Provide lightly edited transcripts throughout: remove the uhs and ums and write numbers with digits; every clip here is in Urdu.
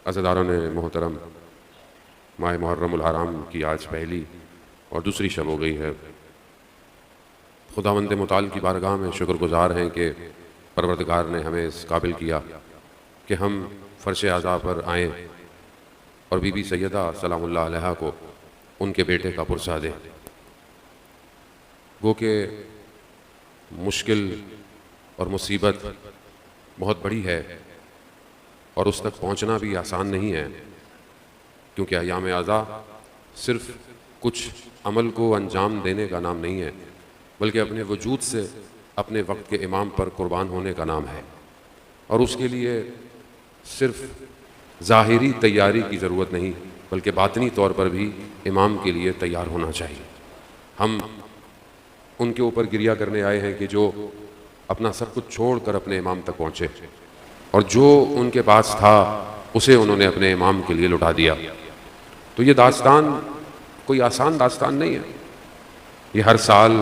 عزاداران محترم، ماہ محرم الحرام کی آج پہلی اور دوسری شب ہو گئی ہے۔ خداوند متعال کی بارگاہ میں شکر گزار ہیں کہ پروردگار نے ہمیں اس قابل کیا کہ ہم فرش اعضاء پر آئیں اور بی بی سیدہ سلام اللہ علیہا کو ان کے بیٹے کا پرسہ دیں۔ گو کہ مشکل اور مصیبت بہت بڑی ہے اور اس تک پہنچنا بھی آسان نہیں ہے، کیونکہ ایام اعضاء صرف کچھ عمل کو انجام دینے کا نام نہیں ہے، بلکہ اپنے وجود سے اپنے وقت کے امام پر قربان ہونے کا نام ہے، اور اس کے لیے صرف ظاہری تیاری کی ضرورت نہیں بلکہ باطنی طور پر بھی امام کے لیے تیار ہونا چاہیے۔ ہم ان کے اوپر گریہ کرنے آئے ہیں کہ جو اپنا سب کچھ چھوڑ کر اپنے امام تک پہنچے اور جو ان کے پاس تھا اسے انہوں نے اپنے امام کے لیے لٹا دیا۔ تو یہ داستان کوئی آسان داستان نہیں ہے، یہ ہر سال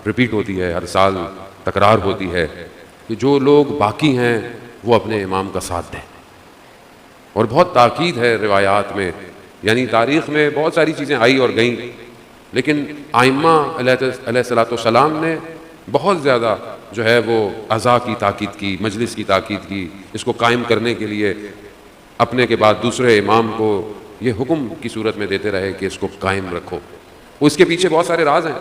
ریپیٹ ہوتی ہے، ہر سال تکرار ہوتی ہے کہ جو لوگ باقی ہیں وہ اپنے امام کا ساتھ دیں۔ اور بہت تاکید ہے روایات میں، یعنی تاریخ میں بہت ساری چیزیں آئی اور گئیں، لیکن ائمہ علیہ السلام نے بہت زیادہ جو ہے وہ عزا کی تاکید کی، مجلس کی تاکید کی، اس کو قائم کرنے کے لیے اپنے کے بعد دوسرے امام کو یہ حکم کی صورت میں دیتے رہے کہ اس کو قائم رکھو۔ اس کے پیچھے بہت سارے راز ہیں۔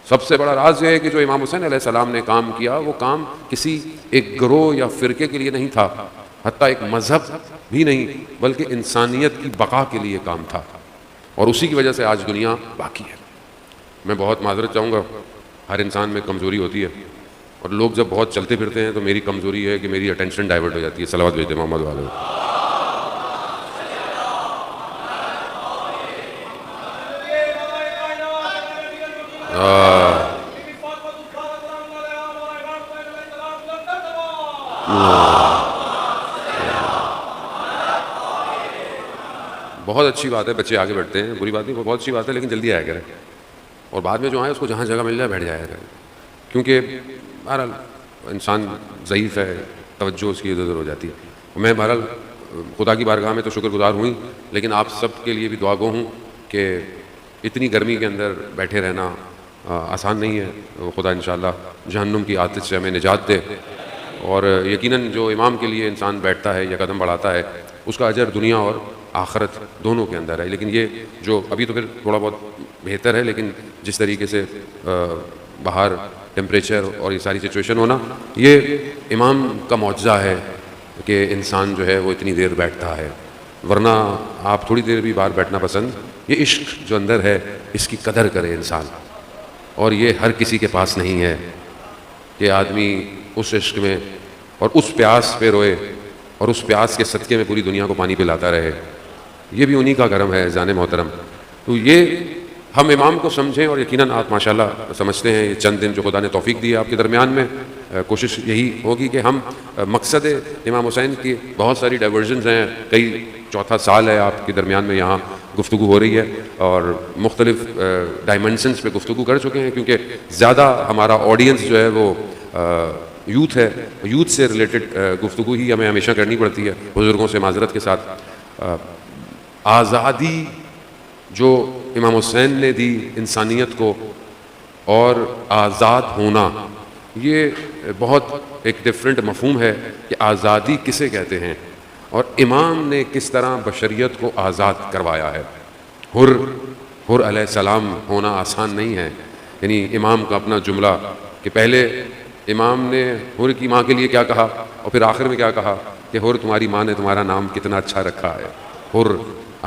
سب سے بڑا راز یہ ہے کہ جو امام حسین علیہ السلام نے کام کیا وہ کام کسی ایک گروہ یا فرقے کے لیے نہیں تھا، حتیٰ ایک مذہب بھی نہیں، بلکہ انسانیت کی بقا کے لیے کام تھا، اور اسی کی وجہ سے آج دنیا باقی ہے۔ میں بہت معذرت چاہوں گا، ہر انسان میں کمزوری ہوتی ہے، اور لوگ جب بہت چلتے پھرتے ہیں تو میری کمزوری ہے کہ میری اٹینشن ڈائیورٹ ہو جاتی ہے۔ صلوات بھیجتے محمد والے۔ بہت اچھی بات ہے، بچے آگے بڑھتے ہیں، بری بات نہیں، بہت اچھی بات ہے، لیکن جلدی آیا کریں، اور بعد میں جو آئے اس کو جہاں جگہ مل جائے بیٹھ جایا کریں، کیونکہ بہرحال انسان ضعیف ہے، توجہ اس کی ادھر ادھر ہو جاتی ہے۔ میں بہرحال خدا کی بارگاہ میں تو شکر گزار ہوئی، لیکن آپ سب کے لیے بھی دعا گو ہوں کہ اتنی گرمی کے اندر بیٹھے رہنا آسان نہیں ہے۔ خدا انشاءاللہ جہنم کی آتش سے ہمیں نجات دے، اور یقیناً جو امام کے لیے انسان بیٹھتا ہے یا قدم بڑھاتا ہے اس کا اجر دنیا اور آخرت دونوں کے اندر ہے۔ لیکن یہ جو ابھی تو پھر تھوڑا بہت بہتر ہے، لیکن جس طریقے سے باہر ٹیمپریچر اور یہ ساری سچویشن ہونا، یہ امام کا معجزہ ہے کہ انسان جو ہے وہ اتنی دیر بیٹھتا ہے، ورنہ آپ تھوڑی دیر بھی باہر بیٹھنا پسند۔ یہ عشق جو اندر ہے اس کی قدر کرے انسان، اور یہ ہر کسی کے پاس نہیں ہے کہ آدمی اس عشق میں اور اس پیاس پہ روئے اور اس پیاس کے صدقے میں پوری دنیا کو پانی پلاتا رہے۔ یہ بھی انہی کا کرم ہے جان محترم۔ تو یہ ہم امام کو سمجھیں، اور یقیناً آپ ماشاءاللہ سمجھتے ہیں۔ یہ چند دن جو خدا نے توفیق دی ہے آپ کے درمیان میں، کوشش یہی ہوگی کہ ہم مقصد امام حسین کی بہت ساری ڈائیورژنز ہیں، کئی چوتھا سال ہے آپ کے درمیان میں یہاں گفتگو ہو رہی ہے، اور مختلف ڈائمنشنز پہ گفتگو کر چکے ہیں، کیونکہ زیادہ ہمارا آڈینس جو ہے وہ یوتھ ہے، یوتھ سے ریلیٹڈ گفتگو ہی ہمیں ہمیشہ کرنی پڑتی ہے بزرگوں سے معذرت کے ساتھ۔ آزادی جو امام حسین نے دی انسانیت کو، اور آزاد ہونا، یہ بہت ایک ڈیفرنٹ مفہوم ہے کہ آزادی کسے کہتے ہیں، اور امام نے کس طرح بشریت کو آزاد کروایا ہے۔ حر علیہ السلام ہونا آسان نہیں ہے، یعنی امام کا اپنا جملہ کہ پہلے امام نے حر کی ماں کے لیے کیا کہا، اور پھر آخر میں کیا کہا کہ حر تمہاری ماں نے تمہارا نام کتنا اچھا رکھا ہے، حر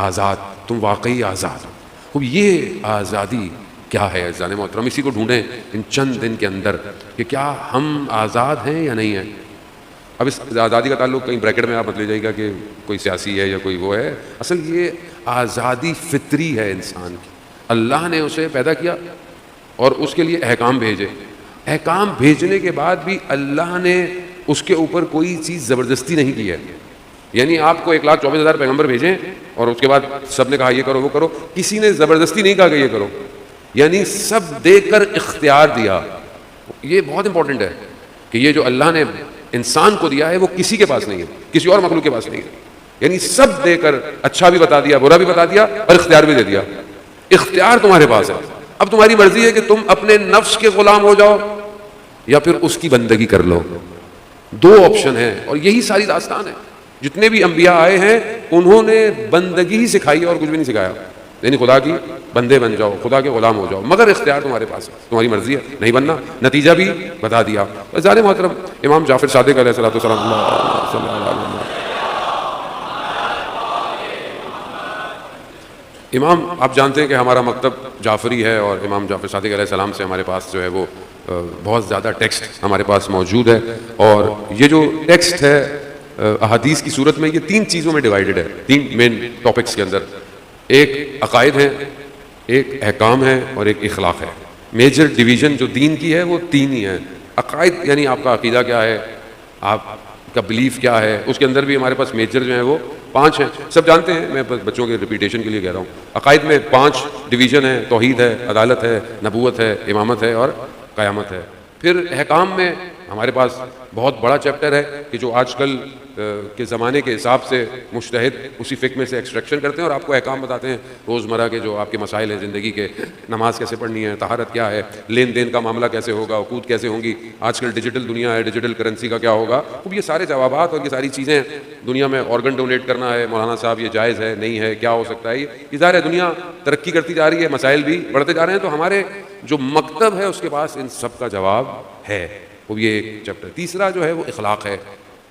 آزاد، تم واقعی آزاد ہو۔ اب یہ آزادی کیا ہے عزیزان محترم؟ اسی کو ڈھونڈیں ان چند دن کے اندر کہ کیا ہم آزاد ہیں یا نہیں ہیں۔ اب اس آزادی کا تعلق کہیں بریکٹ میں آپ مت لے جائے گا کہ کوئی سیاسی ہے یا کوئی وہ ہے، اصل یہ آزادی فطری ہے انسان کی۔ اللہ نے اسے پیدا کیا اور اس کے لیے احکام بھیجے، احکام بھیجنے کے بعد بھی اللہ نے اس کے اوپر کوئی چیز زبردستی نہیں کی ہے۔ یعنی آپ کو 1,24,000 پیغمبر بھیجیں اور اس کے بعد سب نے کہا یہ کرو وہ کرو، کسی نے زبردستی نہیں کہا کہ یہ کرو، یعنی سب دے کر اختیار دیا۔ یہ بہت امپورٹنٹ ہے کہ یہ جو اللہ نے انسان کو دیا ہے وہ کسی کے پاس نہیں ہے، کسی اور مخلوق کے پاس نہیں ہے۔ یعنی سب دے کر اچھا بھی بتا دیا، برا بھی بتا دیا، اور اختیار بھی دے دیا. اختیار تمہارے پاس ہے. اب تمہاری مرضی ہے کہ تم اپنے نفس کے غلام ہو جاؤ یا پھر اس کی بندگی کر لو. دو آپشن ہیں، اور یہی ساری داستان ہے. جتنے بھی انبیاء آئے ہیں انہوں نے بندگی ہی سکھائی اور کچھ بھی نہیں سکھایا. یعنی خدا کی بندے بن جاؤ، خدا کے غلام ہو جاؤ، مگر اختیار تمہارے پاس ہے، تمہاری مرضی ہے نہیں بننا. نتیجہ بھی بتا دیا. ذات محترم امام جعفر صادق علیہ الصلوۃ والسلام، اللہ صلی اللہ علیہ وسلم. امام، آپ جانتے ہیں کہ ہمارا مکتب جعفری ہے، اور امام جعفر صادق علیہ السلام سے ہمارے پاس جو ہے وہ بہت زیادہ ٹیکسٹ ہمارے پاس موجود ہے. اور یہ جو ٹیکسٹ ہے احادیث کی صورت میں، یہ 3 چیزوں میں ڈیوائیڈڈ ہے، 3 مین ٹاپکس کے اندر. ایک عقائد ہے، ایک احکام ہے، اور ایک اخلاق ہے. میجر ڈویژن جو دین کی ہے وہ 3 ہی ہیں. عقائد یعنی آپ کا عقیدہ کیا ہے، آپ کا بلیف کیا ہے. اس کے اندر بھی ہمارے پاس میجر جو ہیں وہ 5 ہیں، سب جانتے ہیں، میں بچوں کے ریپیٹیشن کے لیے کہہ رہا ہوں. عقائد میں 5 ڈویژن ہیں: توحید ہے، عدالت ہے، نبوت ہے، امامت ہے، اور قیامت ہے. پھر احکام میں ہمارے پاس بہت بڑا چیپٹر ہے کہ جو آج کل کے زمانے کے حساب سے مجتہد اسی فقہ میں سے ایکسٹریکشن کرتے ہیں اور آپ کو احکام بتاتے ہیں روزمرہ کے جو آپ کے مسائل ہیں زندگی کے. نماز کیسے پڑھنی ہے، طہارت کیا ہے، لین دین کا معاملہ کیسے ہوگا، عقود کیسے ہوں گی، آج کل ڈیجیٹل دنیا ہے، ڈیجیٹل کرنسی کا کیا ہوگا. خوب یہ سارے جوابات اور یہ ساری چیزیں دنیا میں. آرگن ڈونیٹ کرنا ہے مولانا صاحب، یہ جائز ہے نہیں ہے، کیا ہو سکتا ہے. یہ ظاہر ہے دنیا ترقی کرتی جا رہی ہے، مسائل بھی بڑھتے جا رہے ہیں، تو ہمارے جو مکتب ہے اس کے پاس ان سب کا جواب ہے. وہ یہ ایک چیپٹر. تیسرا جو ہے وہ اخلاق ہے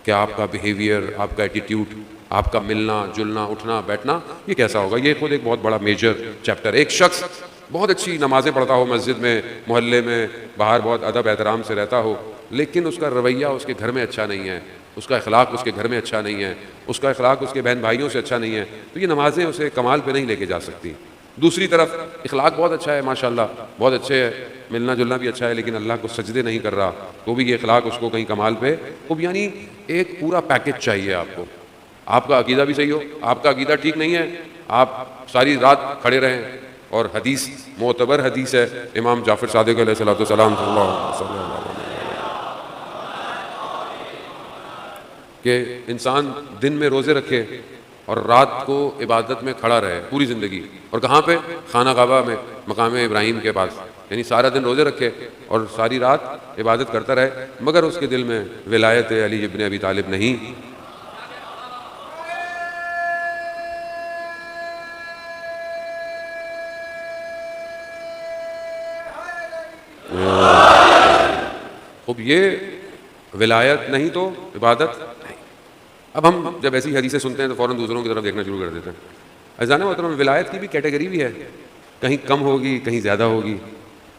کہ آپ کا بیہیویئر، آپ کا ایٹیٹیوڈ، آپ کا ملنا جلنا، اٹھنا بیٹھنا، یہ کیسا ہوگا. یہ خود ایک بہت بڑا میجر چیپٹر. ایک شخص بہت اچھی نمازیں پڑھتا ہو، مسجد میں، محلے میں، باہر بہت ادب احترام سے رہتا ہو، لیکن اس کا رویہ اس کے گھر میں اچھا نہیں ہے، اس کا اخلاق اس کے گھر میں اچھا نہیں ہے، اس کا اخلاق اس کے بہن بھائیوں سے اچھا نہیں ہے، تو یہ نمازیں اسے کمال پہ نہیں لے کے جا سکتی. دوسری طرف اخلاق بہت اچھا ہے، ماشاءاللہ بہت اچھے ہے، ملنا جلنا بھی اچھا ہے، لیکن اللہ کو سجدے نہیں کر رہا، تو بھی یہ اخلاق اس کو کہیں کمال پہ. خوب یعنی ایک پورا پیکج چاہیے آپ کو. آپ کا عقیدہ بھی صحیح ہو. آپ کا عقیدہ ٹھیک نہیں ہے، آپ ساری رات کھڑے رہیں. اور حدیث معتبر حدیث ہے امام جعفر صادق علیہ الصلوۃ والسلام کہ انسان دن میں روزے رکھے اور رات کو عبادت میں کھڑا رہے پوری زندگی. اور کہاں پہ؟ خانہ کعبہ میں، مقام ابراہیم کے پاس. یعنی سارا دن روزے رکھے اور ساری رات عبادت کرتا رہے، مگر اس کے دل میں ولایت علی ابن ابی طالب نہیں. اب یہ ولایت نہیں تو عبادت نہیں. اب ہم جب ایسی حدیثیں سنتے ہیں تو فوراً دوسروں کی طرف دیکھنا شروع کر دیتے ہیں. عزیزان محترم، ولایت کی بھی کیٹیگری بھی ہے، کہیں کم ہوگی کہیں زیادہ ہوگی،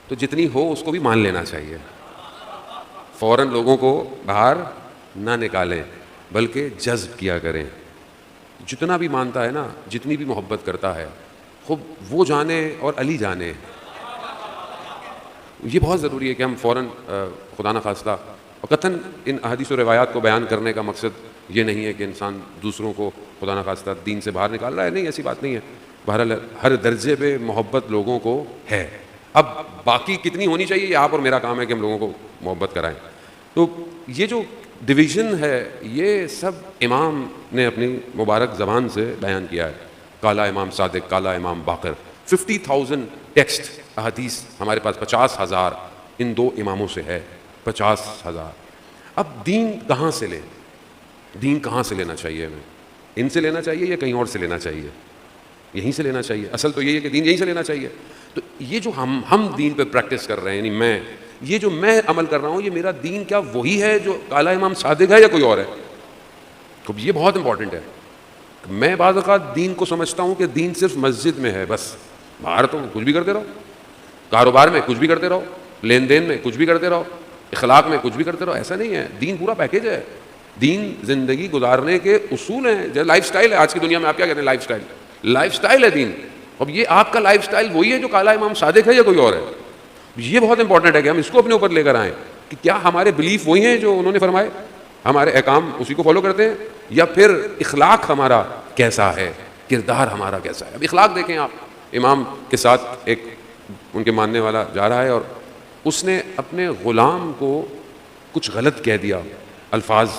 تو جتنی ہو اس کو بھی مان لینا چاہیے. فوراً لوگوں کو باہر نہ نکالیں بلکہ جذب کیا کریں. جتنا بھی مانتا ہے نا، جتنی بھی محبت کرتا ہے، خوب وہ جانے اور علی جانے. یہ بہت ضروری ہے کہ ہم فوراً خدا نخواستہ، اور قطعاً ان احادیث و روایات کو بیان کرنے کا مقصد یہ نہیں ہے کہ انسان دوسروں کو خدا نخواستہ دین سے باہر نکال رہا ہے، نہیں، ایسی بات نہیں ہے. بہرحال ہر درجے پہ محبت لوگوں کو ہے. اب باقی کتنی ہونی چاہیے یہ آپ اور میرا کام ہے کہ ہم لوگوں کو محبت کرائیں. تو یہ جو ڈویژن ہے یہ سب امام نے اپنی مبارک زبان سے بیان کیا ہے. کالا امام صادق، کالا امام باقر. 50,000 ٹیکسٹ احادیث ہمارے پاس، 50,000 ان 2 اماموں سے ہے. 50,000. اب دین کہاں سے لیں؟ دین کہاں سے لینا چاہیے ہمیں؟ ان سے لینا چاہیے یا کہیں اور سے لینا چاہیے؟ یہیں سے لینا چاہیے. اصل تو یہی ہے کہ دین یہیں سے لینا چاہیے. تو یہ جو ہم دین پہ پریکٹس کر رہے ہیں، یعنی یہ جو میں عمل کر رہا ہوں، یہ میرا دین کیا وہی ہے جو کالا امام صادق ہے یا کوئی اور ہے؟ تو یہ بہت امپورٹنٹ ہے. میں بعض اوقات دین کو سمجھتا ہوں کہ دین صرف مسجد میں ہے بس، باہر تو کچھ بھی کرتے رہو، کاروبار میں کچھ بھی کرتے رہو، لین دین میں کچھ بھی کرتے رہو، اخلاق میں کچھ بھی کرتے رہو. ایسا نہیں ہے. دین پورا پیکیج ہے. دین زندگی گزارنے کے اصول ہیں. جو لائف سٹائل ہے آج کی دنیا میں، آپ کیا کہتے ہیں؟ Life style. لائف سٹائل ہے دین. اب یہ آپ کا لائف سٹائل وہی ہے جو کالا امام صادق ہے یا کوئی اور ہے؟ یہ بہت امپورٹنٹ ہے کہ ہم اس کو اپنے اوپر لے کر آئیں کہ کیا ہمارے بلیف وہی ہیں جو انہوں نے فرمائے، ہمارے احکام اسی کو فالو کرتے ہیں، یا پھر اخلاق ہمارا کیسا ہے، کردار ہمارا کیسا ہے. اب اخلاق دیکھیں آپ. امام کے ساتھ ایک ان کے ماننے والا جا رہا ہے اور اس نے اپنے غلام کو کچھ غلط کہہ دیا، الفاظ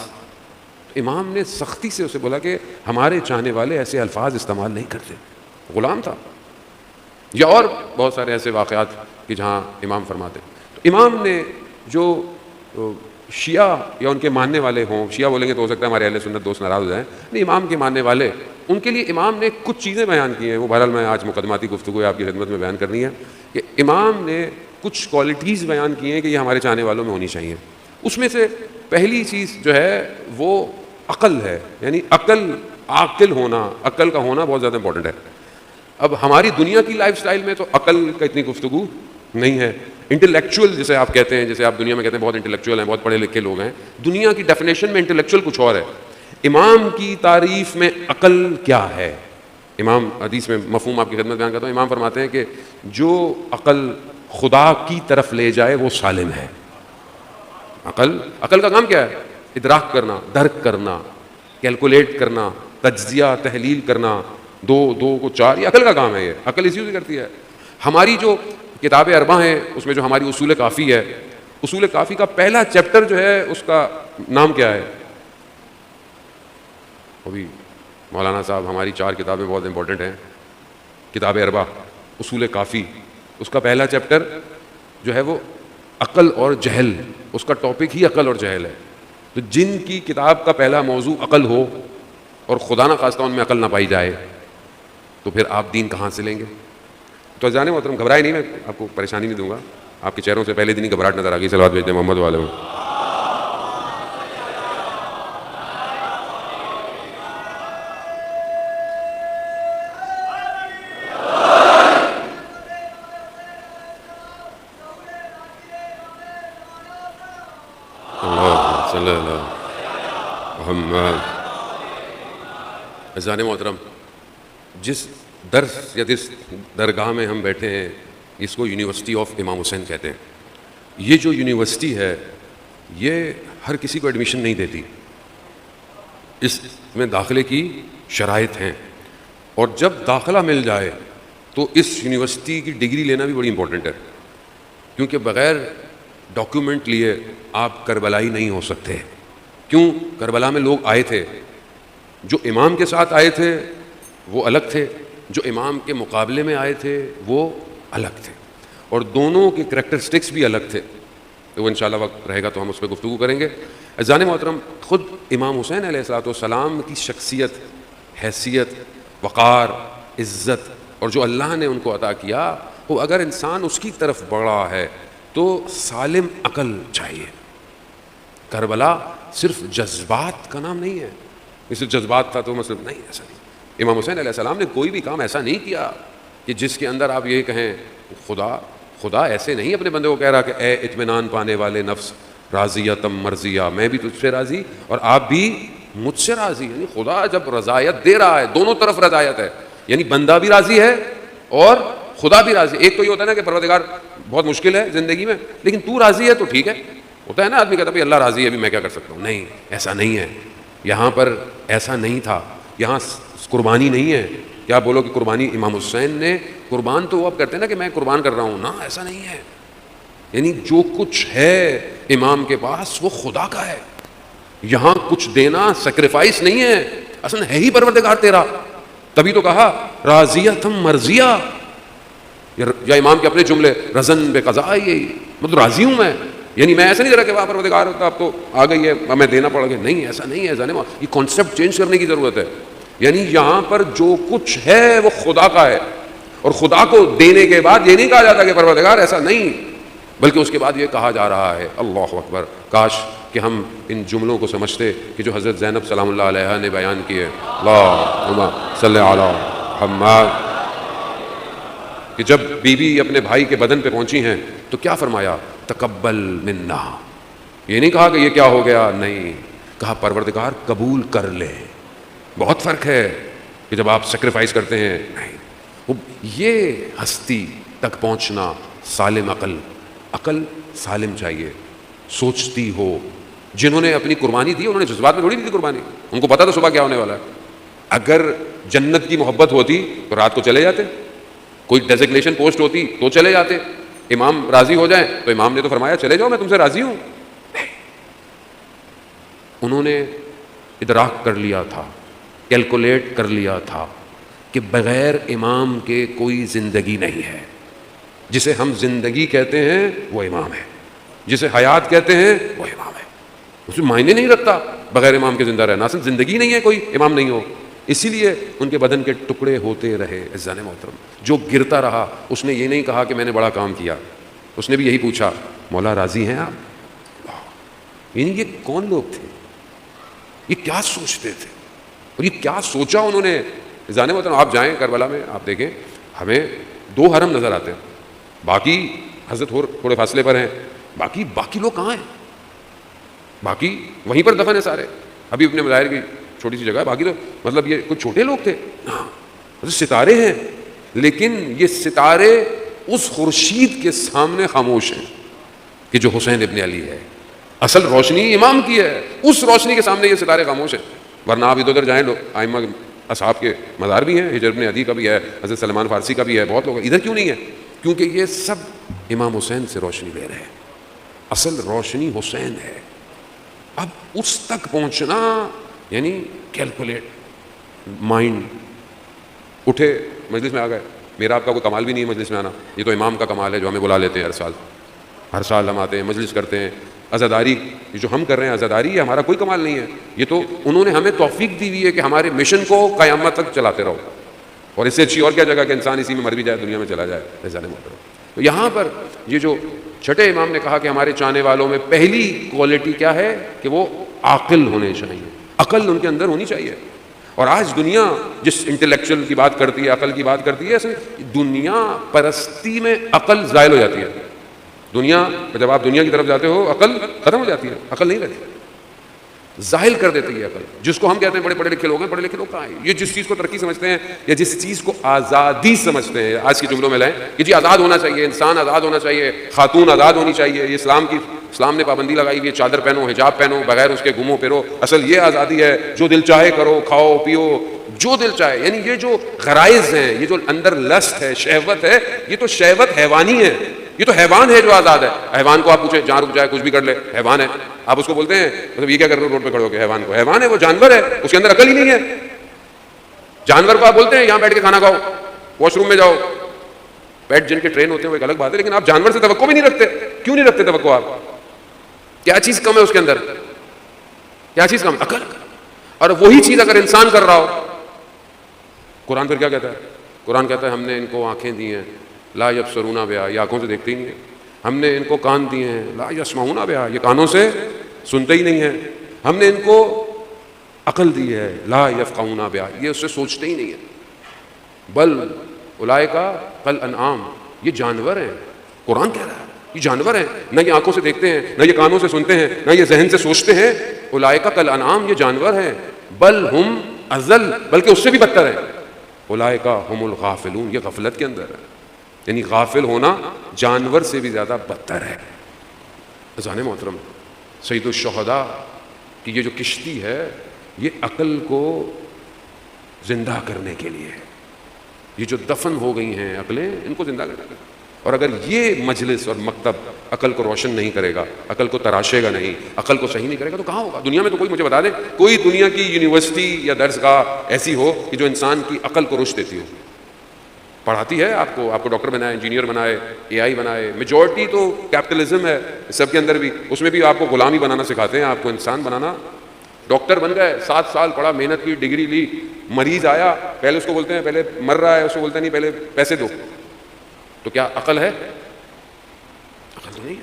امام نے سختی سے اسے بولا کہ ہمارے چاہنے والے ایسے الفاظ استعمال نہیں کرتے. غلام تھا. یا اور بہت سارے ایسے واقعات کہ جہاں امام فرماتے. تو امام نے جو شیعہ یا ان کے ماننے والے ہوں, شیعہ بولیں گے تو ہو سکتا ہے ہمارے اہل سنت دوست ناراض ہو جائیں, نہیں, امام کے ماننے والے, ان کے لیے امام نے کچھ چیزیں بیان کی ہیں. وہ بہرحال میں آج مقدماتی گفتگو آپ کی خدمت میں بیان کرنی ہے کہ امام نے کچھ کوالٹیز بیان کی ہیں کہ یہ ہمارے چاہنے والوں میں ہونی چاہیے. اس میں سے پہلی چیز جو ہے وہ عقل ہے, یعنی عاقل ہونا, عقل کا ہونا بہت زیادہ امپورٹنٹ ہے. اب ہماری دنیا کی لائف سٹائل میں تو عقل کا اتنی گفتگو نہیں ہے. انٹلیکچوئل جسے آپ کہتے ہیں, جیسے آپ دنیا میں کہتے ہیں بہت انٹلیکچوئل ہیں, بہت پڑھے لکھے لوگ ہیں, دنیا کی ڈیفینیشن میں انٹلیکچوئل کچھ اور ہے. امام کی تعریف میں عقل کیا ہے؟ امام حدیث میں مفہوم آپ کی خدمت بیان کرتا ہوں. امام فرماتے ہیں کہ جو عقل خدا کی طرف لے جائے وہ سالم ہے. عقل کا کام کیا ہے؟ ادراک کرنا, درک کرنا, کیلکولیٹ کرنا, تجزیہ تحلیل کرنا, دو کو چار, یہ عقل کا کام ہے. یہ عقل اسی سے کرتی ہے. ہماری جو کتاب اربع ہیں اس میں جو ہماری اصول کافی ہے, اصول کافی کا پہلا چیپٹر جو ہے اس کا نام کیا ہے؟ ابھی مولانا صاحب, ہماری 4 کتابیں بہت امپورٹنٹ ہیں, کتاب اربع, اصول کافی, اس کا پہلا چیپٹر جو ہے وہ عقل اور جہل, اس کا ٹاپک ہی عقل اور جہل ہے. تو جن کی کتاب کا پہلا موضوع عقل ہو اور خدا نہ خواستہ ان میں عقل نہ پائی جائے تو پھر آپ دین کہاں سے لیں گے؟ تو جانے محترم گھبرائے نہیں, میں آپ کو پریشانی نہیں دوں گا. آپ کے چہروں سے پہلے دن ہی گھبراہٹ نظر آ گئی. صلوات بھیجتے ہیں محمد والے. عزیزان محترم, جس درس یا جس درگاہ میں ہم بیٹھے ہیں اس کو یونیورسٹی آف امام حسین کہتے ہیں. یہ جو یونیورسٹی ہے یہ ہر کسی کو ایڈمیشن نہیں دیتی, اس میں داخلے کی شرائط ہیں, اور جب داخلہ مل جائے تو اس یونیورسٹی کی ڈگری لینا بھی بڑی امپورٹنٹ ہے, کیونکہ بغیر ڈاکیومنٹ لیے آپ کربلائی نہیں ہو سکتے. کیوں؟ کربلا میں لوگ آئے تھے, جو امام کے ساتھ آئے تھے وہ الگ تھے, جو امام کے مقابلے میں آئے تھے وہ الگ تھے, اور دونوں کے کریکٹرسٹکس بھی الگ تھے. تو انشاءاللہ وقت رہے گا تو ہم اس پہ گفتگو کریں گے. عزیزان محترم, خود امام حسین علیہ الصلوۃ والسلام کی شخصیت, حیثیت, وقار, عزت اور جو اللہ نے ان کو عطا کیا, وہ اگر انسان اس کی طرف بڑھا ہے تو سالم عقل چاہیے. کربلا صرف جذبات کا نام نہیں ہے, صرف جذبات تھا تو مطلب نہیں, ایسا نہیں. امام حسین علیہ السلام نے کوئی بھی کام ایسا نہیں کیا کہ جس کے اندر آپ یہ کہیں خدا ایسے نہیں اپنے بندے کو کہہ رہا کہ اے اطمینان پانے والے نفس راضیتم مرضیہ, میں بھی تجھ سے راضی اور آپ بھی مجھ سے راضی. یعنی خدا جب رضایت دے رہا ہے, دونوں طرف رضایت ہے, یعنی بندہ بھی راضی ہے اور خدا بھی راضی. ایک تو یہ ہوتا ہے نا کہ پروردگار بہت مشکل ہے زندگی میں, لیکن تو راضی ہے تو ٹھیک ہے. ہوتا ہے نا آدمی کہتا ہے اللہ راضی ہے, ابھی میں کیا کر سکتا ہوں. نہیں, ایسا نہیں ہے. یہاں پر ایسا نہیں تھا. یہاں قربانی نہیں ہے. کیا بولو کہ قربانی امام حسین نے قربان تو وہ اب کرتے ہیں نا کہ میں قربان کر رہا ہوں, نا, ایسا نہیں ہے. یعنی جو کچھ ہے امام کے پاس وہ خدا کا ہے. یہاں کچھ دینا سیکریفائس نہیں ہے, اصل ہے ہی پروردگار تیرا. تبھی تو کہا راضیتم مرضیہ, یا امام کے اپنے جملے رضن بے قضاء, یہی مطلب راضی ہوں میں. یعنی میں ایسا نہیں رہا کہ وہاں پروردگار ہوتا اب تو آ گئی ہے ہمیں دینا پڑ گیا. نہیں, ایسا نہیں ہے. یہ کانسیپٹ چینج کرنے کی ضرورت ہے. یعنی یہاں پر جو کچھ ہے وہ خدا کا ہے, اور خدا کو دینے کے بعد یہ نہیں کہا جاتا کہ پروردگار, ایسا نہیں, بلکہ اس کے بعد یہ کہا جا رہا ہے اللہ اکبر. کاش کہ ہم ان جملوں کو سمجھتے کہ جو حضرت زینب سلام اللہ علیہا نے بیان کیے, اللہم صلی علی محمد, کہ جب بی بی اپنے بھائی کے بدن پہ پہنچی ہیں تو کیا فرمایا, تقبل منا. یہ نہیں کہا کہ یہ کیا ہو گیا, نہیں, کہا پروردگار قبول کر لے. بہت فرق ہے کہ جب آپ سیکریفائس کرتے ہیں. نہیں, یہ ہستی تک پہنچنا سالم عقل سالم چاہیے, سوچتی ہو. جنہوں نے اپنی قربانی دی انہوں نے جذبات میں تھوڑی دی تھی قربانی, ان کو پتا تھا صبح کیا ہونے والا ہے. اگر جنت کی محبت ہوتی تو رات کو چلے جاتے, کوئی ڈیزگنیشن پوسٹ ہوتی تو چلے جاتے. امام راضی ہو جائیں تو امام نے تو فرمایا چلے جاؤ میں تم سے راضی ہوں. انہوں نے ادراک کر لیا تھا، کیلکولیٹ کر لیا تھا کہ بغیر امام کے کوئی زندگی نہیں ہے. جسے ہم زندگی کہتے ہیں وہ امام ہے، جسے حیات کہتے ہیں وہ امام ہے. اس میں معنی نہیں رکھتا بغیر امام کے زندہ رہنا، اصل زندگی نہیں ہے کوئی امام نہیں ہو. اسی لیے ان کے بدن کے ٹکڑے ہوتے رہے. عزیزان محترم، جو گرتا رہا اس نے یہ نہیں کہا کہ میں نے بڑا کام کیا، اس نے بھی یہی پوچھا مولا راضی ہیں آپ؟ یعنی یہ کون لوگ تھے، یہ کیا سوچتے تھے، اور یہ کیا سوچا انہوں نے. عزیزان محترم، آپ جائیں کربلا میں، آپ دیکھیں ہمیں 2 حرم نظر آتے ہیں، باقی حضرت تھوڑے فاصلے پر ہیں، باقی لوگ کہاں ہیں؟ باقی وہیں پر دفن ہے سارے. ابھی اپنے مظاہر کی چھوٹی سی جگہ ہے، باقی تو مطلب یہ کچھ چھوٹے لوگ تھے. ستارے ہیں، لیکن یہ ستارے اس خورشید کے سامنے خاموش ہیں کہ جو حسین ابن علی ہے. اصل روشنی امام کی ہے، اس روشنی کے سامنے یہ ستارے خاموش ہیں. ورنہ آپ ادھر ادھر جائیں، لوگ ائمہ اصحاب کے مزار بھی ہیں، ہجر ابن عدی کا بھی ہے، حضرت سلمان فارسی کا بھی ہے، بہت لوگ ادھر کیوں نہیں ہے؟ کیونکہ یہ سب امام حسین سے روشنی لے رہے ہیں. اصل روشنی حسین ہے. اب اس تک پہنچنا یعنی کیلکولیٹ مائنڈ. اٹھے مجلس میں آ گئے. میرا آپ کا کوئی کمال بھی نہیں ہے مجلس میں آنا، یہ تو امام کا کمال ہے جو ہمیں بلا لیتے ہیں ہر سال ہم آتے ہیں، مجلس کرتے ہیں. عزاداری جو ہم کر رہے ہیں، عزاداری، یہ ہمارا کوئی کمال نہیں ہے، یہ تو انہوں نے ہمیں توفیق دی ہوئی ہے کہ ہمارے مشن کو قیامت تک چلاتے رہو. اور اس سے اچھی اور کیا جگہ کہ انسان اسی میں مر بھی جائے، دنیا میں چلا جائے. عزیزان محترم، تو یہاں پر یہ جو چھٹے امام نے کہا کہ ہمارے چاہنے والوں میں پہلی کوالٹی کیا ہے کہ وہ عاقل ہونے چاہیے، عقل ان کے اندر ہونی چاہیے. اور آج دنیا جس انٹلیکچوئل کی بات کرتی ہے، عقل کی بات کرتی ہے، اصل دنیا پرستی میں عقل زائل ہو جاتی ہے. دنیا جب آپ دنیا کی طرف جاتے ہو عقل ختم ہو جاتی ہے، عقل نہیں رہتی، ظاہر کر دیتی ہے عقل. جس کو ہم کہتے ہیں بڑے پڑھے لکھے لوگ ہیں، پڑھے لکھے لوگ کہاں ہیں؟ یہ جس چیز کو ترقی سمجھتے ہیں یا جس چیز کو آزادی سمجھتے ہیں، آج کے جملوں میں لائیں کہ جی آزاد ہونا چاہیے، انسان آزاد ہونا چاہیے، خاتون آزاد ہونی چاہیے، یہ اسلام نے پابندی لگائی ہوئی ہے، چادر پہنو، حجاب پہنو، بغیر اس کے گھومو پھرو. اصل یہ آزادی ہے، جو دل چاہے کرو، کھاؤ پیو جو دل چاہے. یعنی یہ جو غرائز ہیں، یہ جو اندر لسٹ ہے، شہوت ہے، یہ تو شہوت حیوانی ہے. یہ تو حیوان ہے جو آزاد ہے. حیوان کو آپ پوچھیں جہاں رک جائے کچھ بھی کر لے، حیوان ہے. آپ اس کو بولتے ہیں مطلب یہ کیا کر رہے ہو روڈ پہ کھڑے ہو کے؟ حیوان کو، حیوان ہے وہ، جانور ہے، اس کے اندر عقل ہی نہیں ہے. جانور کو آپ بولتے ہیں یہاں بیٹھ کے کھانا کھاؤ، واش روم میں جاؤ. پیٹ جن کے ٹرین ہوتے ہیں وہ ایک الگ بات ہے، لیکن آپ جانور سے توقع بھی نہیں رکھتے. کیوں نہیں رکھتے توقع؟ آپ کیا چیز کم ہے اس کے اندر؟ کیا چیز کم؟ عقل. اور وہی چیز اگر انسان کر رہا ہو، قرآن پھر کیا کہتا ہے؟ قرآن کہتا ہے ہم نے ان کو آنکھیں دی ہیں لا یبصرون بہا، یہ آنکھوں سے دیکھتے ہی نہیں ہے. ہم نے ان کو کان دیے ہیں لا یسمعون بہا، یہ کانوں سے سنتے ہی نہیں ہیں. ہم نے ان کو عقل دی ہے لا یفقہون بہا، یہ اس سے سوچتے ہی نہیں ہے. بل اولئک کالانعام، یہ جانور ہیں. قرآن کہہ رہا ہے یہ جانور ہیں، نہ یہ آنکھوں سے دیکھتے ہیں، نہ یہ کانوں سے سنتے ہیں، نہ یہ ذہن سے سوچتے ہیں. اولئک کالانعام، یہ جانور ہیں. بل ہم اضل، بلکہ اس سے بھی بدتر ہیں. اولئک هم الغافلون، یہ غفلت کے اندر ہے. یعنی غافل ہونا جانور سے بھی زیادہ بدتر ہے. عزیزان محترم، سید الشہداء کی یہ جو کشتی ہے یہ عقل کو زندہ کرنے کے لیے ہے. یہ جو دفن ہو گئی ہیں عقلیں، ان کو زندہ کرنے کے لیے. اور اگر یہ مجلس اور مکتب عقل کو روشن نہیں کرے گا، عقل کو تراشے گا نہیں، عقل کو صحیح نہیں کرے گا، تو کہاں ہوگا دنیا میں؟ تو کوئی مجھے بتا دے کوئی دنیا کی یونیورسٹی یا درسگاہ ایسی ہو کہ جو انسان کی عقل کو رشد دیتی ہو، پڑھاتی ہے آپ کو ڈاکٹر بنائے، انجینئر بنائے، اے آئی بنائے. میجورٹی تو کیپٹلزم ہے سب کے اندر بھی، اس میں بھی آپ کو غلامی بنانا سکھاتے ہیں، آپ کو انسان بنانا. ڈاکٹر بن گئے، 7 سال پڑھا، محنت کی، ڈگری لی، مریض آیا، پہلے اس کو بولتے ہیں پہلے مر رہا ہے، اس کو بولتے ہیں نہیں پہلے پیسے دو. تو کیا عقل ہے؟ عقل تو نہیں ہے.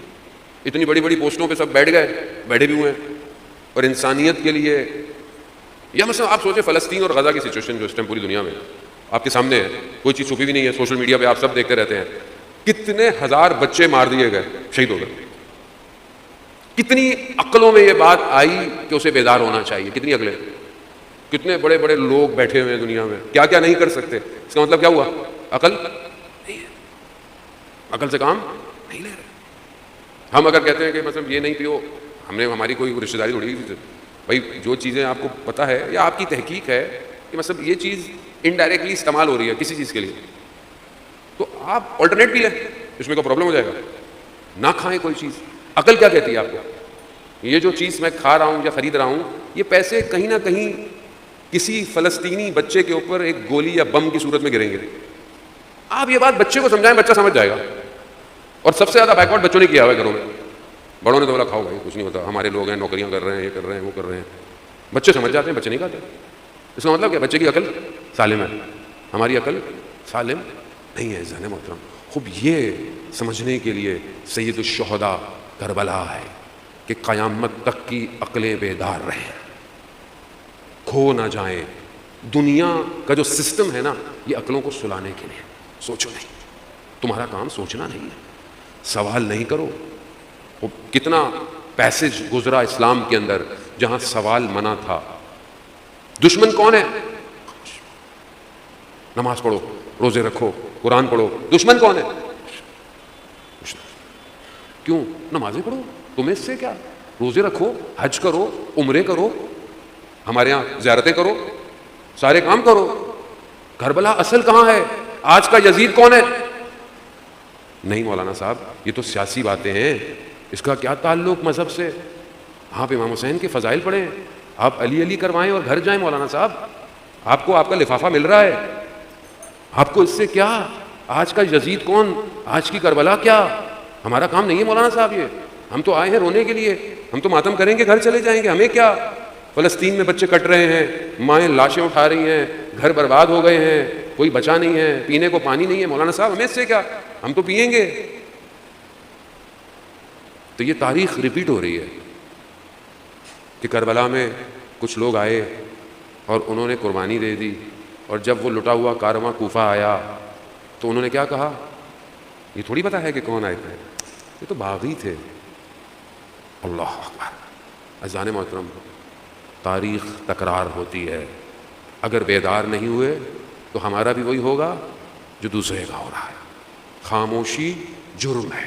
اتنی بڑی بڑی پوسٹوں پہ سب بیٹھے بھی ہوئے ہیں. اور انسانیت کے لیے، یا مثلا آپ سوچیں فلسطین اور غزہ کی سچویشن جو اس ٹائم پوری دنیا میں آپ کے سامنے ہے، کوئی چیز چھپی بھی نہیں ہے، سوشل میڈیا پہ آپ سب دیکھتے رہتے ہیں. کتنے ہزار بچے مار دیے گئے، شہید ہو گئے. کتنی عقلوں میں یہ بات آئی کہ اسے بیدار ہونا چاہیے؟ کتنی عقلیں؟ کتنے بڑے بڑے لوگ بیٹھے ہوئے ہیں دنیا میں، کیا کیا نہیں کر سکتے. اس کا مطلب کیا ہوا؟ عقل نہیں ہے، عقل سے کام نہیں لے رہے. ہم اگر کہتے ہیں کہ مطلب یہ نہیں پیو، ہماری کوئی رشتہ داری تھوڑی بھائی، جو چیزیں آپ کو پتہ ہے یا آپ کی تحقیق ہے کہ مطلب یہ چیز انڈائریکٹلی استعمال ہو رہی ہے کسی چیز کے لیے، تو آپ آلٹرنیٹ بھی لیں، اس میں کوئی پرابلم ہو جائے گا. نہ کھائیں کوئی چیز. عقل کیا کہتی ہے آپ کو؟ یہ جو چیز میں کھا رہا ہوں یا خرید رہا ہوں، یہ پیسے کہیں نہ کہیں کسی فلسطینی بچے کے اوپر ایک گولی یا بم کی صورت میں گریں گے. آپ یہ بات بچے کو سمجھائیں، بچہ سمجھ جائے گا. اور سب سے زیادہ بیکورڈ بچوں نے کیا ہوا ہے گھروں میں. بڑوں نے تو بولا کھاؤ بھائی کچھ نہیں ہوتا، ہمارے لوگ ہیں، نوکریاں کر رہے ہیں، یہ کر رہے ہیں، وہ کر رہے ہیں. بچے سمجھ جاتے ہیں، بچے نہیں کھاتے. اس کا مطلب کیا؟ بچے کی عقل سالم ہے، ہماری عقل سالم نہیں ہے. ذہن محترم، خوب یہ سمجھنے کے لیے سید الشہداء کربلا ہے کہ قیامت تک کی عقلیں بیدار رہیں، کھو نہ جائیں. دنیا کا جو سسٹم ہے نا، یہ عقلوں کو سلانے کے لیے. سوچو نہیں، تمہارا کام سوچنا نہیں ہے، سوال نہیں کرو. کتنا پیسج گزرا اسلام کے اندر جہاں سوال منع تھا. دشمن کون ہے؟ نماز پڑھو، روزے رکھو، قرآن پڑھو. دشمن کون ہے؟ کیوں؟ نمازیں پڑھو، تمہیں اس سے کیا؟ روزے رکھو، حج کرو، عمرے کرو، ہمارے یہاں زیارتیں کرو، سارے کام کرو. کربلا اصل کہاں ہے؟ آج کا یزید کون ہے؟ نہیں مولانا صاحب، یہ تو سیاسی باتیں ہیں، اس کا کیا تعلق مذہب سے؟ آپ امام حسین کے فضائل پڑھیں، آپ علی علی کروائیں اور گھر جائیں. مولانا صاحب، آپ کو آپ کا لفافہ مل رہا ہے، آپ کو اس سے کیا؟ آج کا یزید کون؟ آج کی کربلا کیا؟ ہمارا کام نہیں ہے مولانا صاحب. یہ ہم تو آئے ہیں رونے کے لیے، ہم تو ماتم کریں گے، گھر چلے جائیں گے. ہمیں کیا؟ فلسطین میں بچے کٹ رہے ہیں، مائیں لاشیں اٹھا رہی ہیں، گھر برباد ہو گئے ہیں، کوئی بچا نہیں ہے، پینے کو پانی نہیں ہے. مولانا صاحب ہمیں اس سے کیا؟ ہم تو پئیں گے. تو یہ تاریخ ریپیٹ ہو رہی ہے کہ کربلا میں کچھ لوگ آئے اور انہوں نے قربانی دے دی، اور جب وہ لٹا ہوا کارواں کوفہ آیا تو انہوں نے کیا کہا؟ یہ تھوڑی پتہ ہے کہ کون آئے تھے، یہ تو باغی تھے. اللہ اکبر. عزیزان محترم، تاریخ تکرار ہوتی ہے. اگر بیدار نہیں ہوئے تو ہمارا بھی وہی ہوگا جو دوسرے کا ہو رہا ہے. خاموشی جرم ہے،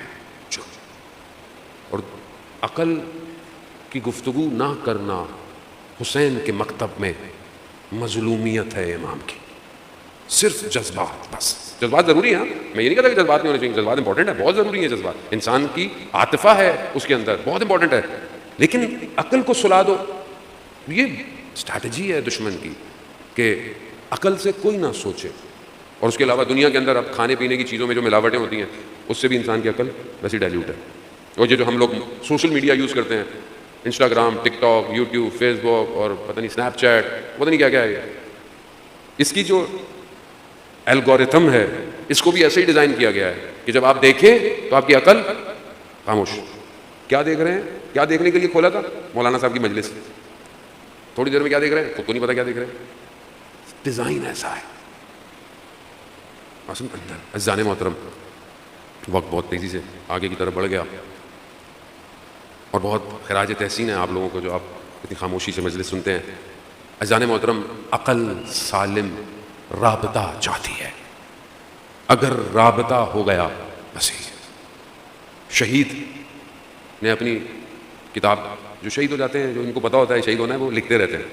جرم. اور عقل کی گفتگو نہ کرنا حسین کے مکتب میں مظلومیت ہے امام کی. صرف جذبات، بس جذبات ضروری ہیں. میں یہ نہیں کہتا کہ جذبات نہیں ہونے چاہیے، جذبات امپورٹنٹ ہے، بہت ضروری ہیں جذبات. انسان کی عاطفہ ہے اس کے اندر، بہت امپورٹنٹ ہے. لیکن عقل کو سلا دو. یہ اسٹریٹجی ہے دشمن کی کہ عقل سے کوئی نہ سوچے. اور اس کے علاوہ دنیا کے اندر اب کھانے پینے کی چیزوں میں جو ملاوٹیں ہوتی ہیں، اس سے بھی انسان کی عقل ویسی ڈائلیوٹ ہے. اور یہ جو ہم لوگ سوشل میڈیا یوز کرتے ہیں، انسٹاگرام، ٹک ٹاک، یوٹیوب، فیس بک اور پتہ نہیں اسنیپ چیٹ، پتہ نہیں کیا کیا ہے، اس کی جو الگورتھم ہے اس کو بھی ایسے ہی ڈیزائن کیا گیا ہے کہ جب آپ دیکھیں تو آپ کی عقل خاموش. کیا دیکھ رہے ہیں؟ کیا دیکھنے کے لیے کھولا تھا؟ مولانا صاحب کی مجلس. تھوڑی دیر میں کیا دیکھ رہے ہیں؟ خود کو نہیں پتا کیا دیکھ رہے ہیں. ڈیزائن ایسا ہے. عزیزان محترم، وقت بہت تیزی سے آگے کی طرف بڑھ گیا اور بہت خراج تحسین ہے آپ لوگوں کو جو آپ اتنی خاموشی سے مجلس سنتے ہیں. عزیزان محترم، عقل سالم رابطہ چاہتی ہے. اگر رابطہ ہو گیا بس. شہید نے اپنی کتاب، جو شہید ہو جاتے ہیں، جو ان کو پتہ ہوتا ہے شہید ہونا ہے، وہ لکھتے رہتے ہیں.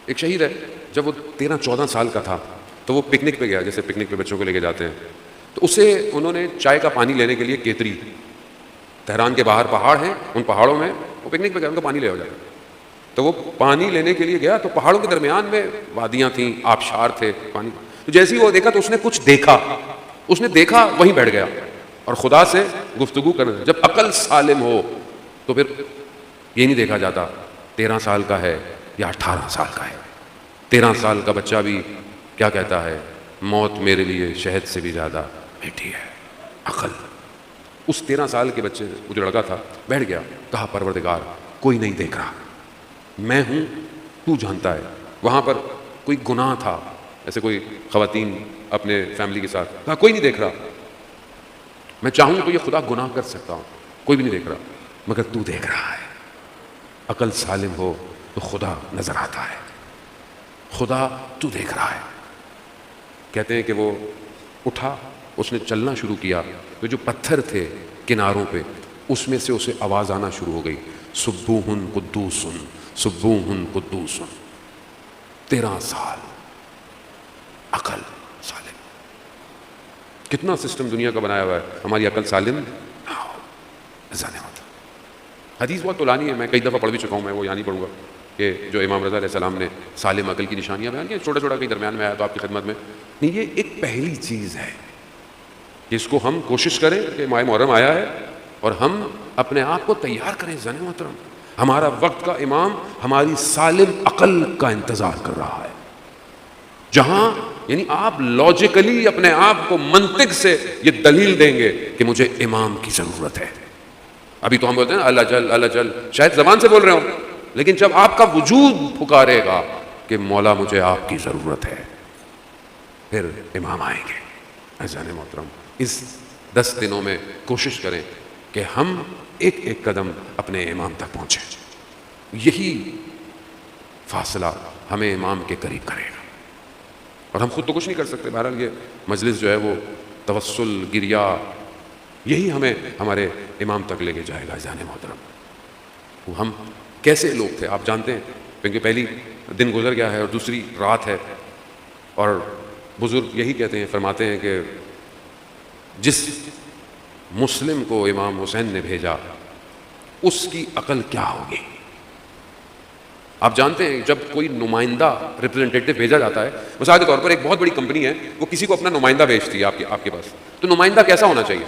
ایک شہید ہے، جب وہ 13-14 سال کا تھا تو وہ پکنک پہ گیا، جیسے پکنک پہ بچوں کو لے کے جاتے ہیں. تو اسے انہوں نے چائے کا پانی لینے کے لیے کیتری، تہران کے باہر پہاڑ ہیں، ان پہاڑوں میں وہ پکنک پہ گیا، ان کو پانی لے ہو جاتا. تو وہ پانی لینے کے لیے گیا تو پہاڑوں کے درمیان میں وادیاں تھیں، آبشار تھے، پانی. تو جیسے ہی وہ دیکھا تو اس نے کچھ دیکھا، اس نے دیکھا وہیں بیٹھ گیا اور خدا سے گفتگو کرنے. جب عقل سالم ہو تو پھر یہ نہیں دیکھا جاتا 13 سال کا ہے یا 18 سال کا ہے. 13 سال کا بچہ بھی کیا کہتا ہے؟ موت میرے لیے شہد سے بھی زیادہ میٹھی ہے. عقل. اس 13 سال کے بچے، وہ جو لڑکا تھا، بیٹھ گیا، کہا پروردگار کوئی نہیں دیکھ رہا، میں ہوں، تو جانتا ہے. وہاں پر کوئی گناہ تھا، ایسے کوئی خواتین اپنے فیملی کے ساتھ، کہا کوئی نہیں دیکھ رہا، میں چاہوں تو یہ خدا گناہ کر سکتا ہوں، کوئی بھی نہیں دیکھ رہا، مگر تو دیکھ رہا ہے. عقل سالم ہو تو خدا نظر آتا ہے، خدا تو دیکھ رہا ہے. کہتے ہیں کہ وہ اٹھا، اس نے چلنا شروع کیا تو جو پتھر تھے کناروں پہ اس میں سے اسے آواز آنا شروع ہو گئی، سبوہن قدوسن سبوہن قدوسن. 13 سال، عقل سالم. کتنا سسٹم دنیا کا بنایا ہوا ہے، ہماری عقل سالم نہ ہو. حدیث بہت طولانی ہے، میں کئی دفعہ پڑھ بھی چکا ہوں، میں وہ یہاں نہیں پڑھوں گا، کہ جو امام رضا علیہ السلام نے سالم عقل کی نشانیاں بیان کی، چھوٹا چھوٹا کہیں درمیان میں آیا تو آپ کی خدمت میں نہیں. یہ ایک پہلی چیز ہے کہ اس کو ہم کوشش کریں کہ ماہ محرم آیا ہے اور ہم اپنے آپ کو تیار کریں. زن محترم، ہمارا وقت کا امام ہماری سالم عقل کا انتظار کر رہا ہے، جہاں یعنی آپ لاجیکلی اپنے آپ کو منطق سے یہ دلیل دیں گے کہ مجھے امام کی ضرورت ہے. ابھی تو ہم بولتے ہیں اللہ جل اللہ جل، شاید زبان سے بول رہے ہوں، لیکن جب آپ کا وجود پکارے گا کہ مولا مجھے آپ کی ضرورت ہے، پھر امام آئیں گے. عزیزان محترم، اس 10 دنوں میں کوشش کریں کہ ہم ایک ایک قدم اپنے امام تک پہنچیں. یہی فاصلہ ہمیں امام کے قریب کرے گا، اور ہم خود تو کچھ نہیں کر سکتے. بہرحال یہ مجلس جو ہے وہ توسل، گریہ، یہی ہمیں ہمارے امام تک لے کے جائے گا. عزیزان محترم، وہ ہم کیسے لوگ تھے آپ جانتے ہیں، کیونکہ پہلی دن گزر گیا ہے اور دوسری رات ہے، اور بزرگ یہی کہتے ہیں، فرماتے ہیں کہ جس مسلم کو امام حسین نے بھیجا اس کی عقل کیا ہوگی. آپ جانتے ہیں جب کوئی نمائندہ ریپرزنٹیٹو بھیجا جاتا ہے، مثال کے طور پر ایک بہت بڑی کمپنی ہے، وہ کسی کو اپنا نمائندہ بھیجتی ہے آپ کے پاس، تو نمائندہ کیسا ہونا چاہیے؟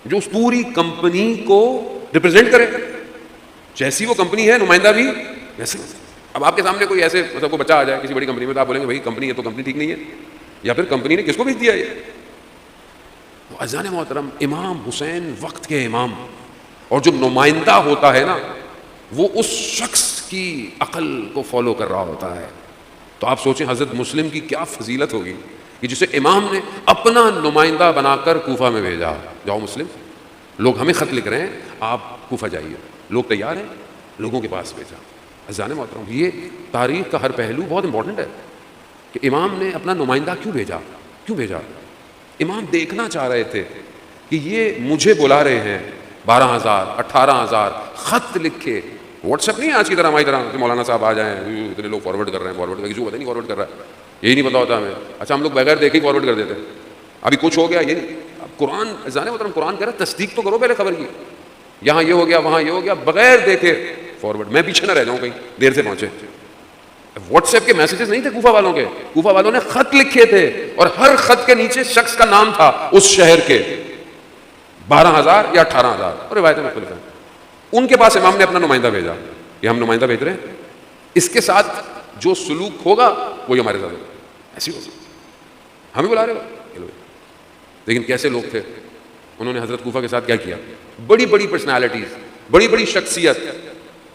جو اس پوری کمپنی کو ریپرزینٹ کرے. جیسی وہ کمپنی ہے نمائندہ بھی ویسے. اب آپ کے سامنے کوئی ایسے مطلب کوئی بچہ آ جائے کسی بڑی کمپنی میں، تو آپ بولیں گے بھائی کمپنی ہے تو کمپنی ٹھیک نہیں ہے، یا پھر کمپنی نے کس کو بھیج دیا یہ. تو عزیزان محترم، امام حسین وقت کے امام، اور جو نمائندہ ہوتا ہے نا وہ اس شخص کی عقل کو فالو کر رہا ہوتا ہے. تو آپ سوچیں حضرت مسلم کی کیا فضیلت ہوگی کہ جسے امام نے اپنا نمائندہ بنا کر کوفہ میں بھیجا. جاؤ مسلم، لوگ ہمیں خط لکھ رہے ہیں، آپ کوفہ جائیے، لوگ تیار ہیں، لوگوں کے پاس بھیجا. عزیزان محترم، یہ تاریخ کا ہر پہلو بہت امپورٹنٹ ہے کہ امام نے اپنا نمائندہ کیوں بھیجا. امام دیکھنا چاہ رہے تھے کہ یہ مجھے بلا رہے ہیں، 12,000 18,000 خط لکھے. واٹس ایپ نہیں ہے آج کی طرح ہماری طرح کہ مولانا صاحب آ جائیں اتنے لوگ فارورڈ کر رہے ہیں، فارورڈ کسی کو پتہ نہیں فارورڈ کر رہا ہے، یہی نہیں پتا ہوتا ہمیں. اچھا ہم لوگ بغیر دیکھے ہی فارورڈ کر دیتے ہیں. ابھی کچھ ہو گیا یہ نہیں. اب قرآن عزیزان محترم، قرآن کہہ رہا ہے تصدیق تو کرو پہلے خبر کی، یہاں یہ ہو گیا وہاں یہ ہو گیا، بغیر دیکھے فارورڈ. میں پیچھے نہ رہ جاؤں کہیں دیر سے پہنچے. واٹس ایپ کے میسیجز نہیں تھے کوفہ والوں کے، کوفہ والوں نے خط لکھے تھے، اور ہر خط کے نیچے شخص کا نام تھا اس شہر کے. 12,000 یا 18,000 اور روایتیں مختلف ہیں. ان کے پاس امام نے اپنا نمائندہ بھیجا، یہ ہم نمائندہ بھیج رہے ہیں، اس کے ساتھ جو سلوک ہوگا وہی ہمارے ساتھ ہوگا. ایسی ہوگا، ہمیں بلا رہے ہو. لیکن کیسے لوگ تھے، انہوں نے حضرت کوفہ کے ساتھ کیا کیا. بڑی بڑی پرسنالٹیز، بڑی بڑی شخصیت